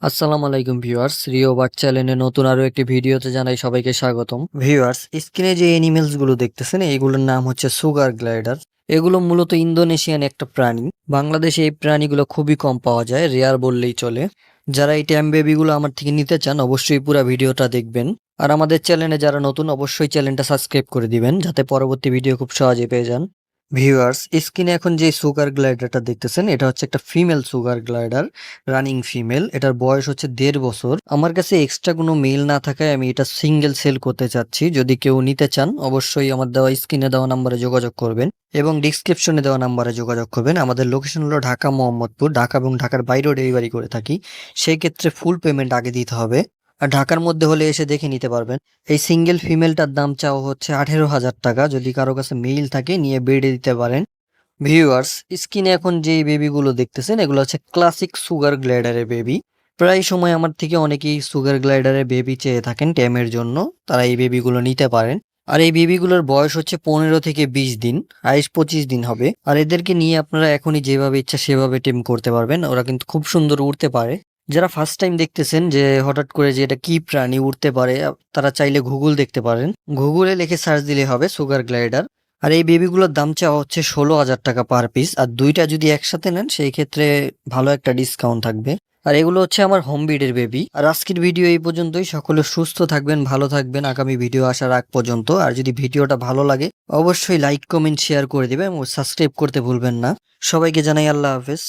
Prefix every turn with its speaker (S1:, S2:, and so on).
S1: আসসালামু আলাইকুম viewers, Rio bird চ্যানেলে নতুন আরো একটি ভিডিওতে জানাই সবাইকে স্বাগতম। ভিউয়ার্স, স্ক্রিনে যে এনিমেলস গুলো দেখতেছেন এগুলোর নাম হচ্ছে সুগার গ্লাইডার। এগুলো মূলত ইন্দোনেশিয়ান একটা প্রাণী। বাংলাদেশে এই প্রাণীগুলো খুবই কম পাওয়া যায়, রেয়ার বললেই চলে। যারা এই ট্যাম বেবিগুলো আমার থেকে নিতে চান অবশ্যই পুরো ভিডিওটা দেখবেন। আর আমাদের চ্যানেলে যারা নতুন অবশ্যই চ্যানেলটা সাবস্ক্রাইব করে দিবেন যাতে পরবর্তী ভিডিও খুব সহজে পেয়ে যান। ভিউয়ার্স, স্ক্রিনে এখন যে সুগার গ্লাইডারটা দেখতেছেন এটা হচ্ছে একটা female sugar glider, running female. এটার বয়স হচ্ছে 1.5 বছর। আমার কাছে এক্সট্রা কোনো মেল না থাকায় আমি এটা সিঙ্গেল সেল করতে চাচ্ছি। যদি কেউ নিতে চান অবশ্যই আমার দেওয়া স্ক্রিনে দেওয়া নাম্বারে যোগাযোগ করবেন এবং ডিসক্রিপশনে দেওয়া নাম্বারে যোগাযোগ করবেন। আমাদের লোকেশন হলো ঢাকা মোহাম্মদপুর, ঢাকা এবং ঢাকার বাইরেও ডেলিভারি করে থাকি। সেই ক্ষেত্রে ফুল পেমেন্ট আগে দিতে হবে, আর ঢাকার মধ্যে হলে এসে দেখে নিতে পারবেন। এই সিঙ্গেল ফিমেলটার দাম চাওয়া হচ্ছে 18,000 টাকা। যদি কারো কাছে মেইল থাকে নিয়ে বেডে দিতে পারেন। ভিউয়ার্স, স্ক্রিনে এখন যে বেবিগুলো দেখতেছেন এগুলো হচ্ছে ক্লাসিক সুগার গ্লাইডারের বেবি। প্রায় সময় আমার থেকে অনেকেই সুগার গ্লাইডারের বেবি চেয়ে থাকেন ট্যামের জন্য, তারা এই বেবিগুলো নিতে পারেন। আর এই বেবিগুলোর বয়স হচ্ছে 15 থেকে 20 দিন, 22-25 দিন হবে। আর এদেরকে নিয়ে আপনারা এখনই যেভাবে ইচ্ছা সেভাবে টেম করতে পারবেন। ওরা কিন্তু খুব সুন্দর উড়তে পারে। যারা ফার্স্ট টাইম দেখতেছেন যে হঠাৎ করে যে এটা কি প্রাণী উড়তে পারে, তারা চাইলে গুগল দেখতে পারেন। গুগলে লিখে সার্চ দিলে হবে সুগার গ্লাইডার। আর এই বেবিগুলোর দাম চাওয়া হচ্ছে 16,000 টাকা পার পিস। আর দুইটা যদি একসাথে নেন সেই ক্ষেত্রে ভালো একটা ডিসকাউন্ট থাকবে। আর এগুলো হচ্ছে আমার হোম ব্রিডের বেবি। আর আজকের ভিডিও এই পর্যন্তই। সকলে সুস্থ থাকবেন, ভালো থাকবেন আগামী ভিডিও আসার আগ পর্যন্ত। আর যদি ভিডিওটা ভালো লাগে অবশ্যই লাইক কমেন্ট শেয়ার করে দিবেন এবং সাবস্ক্রাইব করতে ভুলবেন না। সবাইকে জানাই আল্লাহ হাফেজ।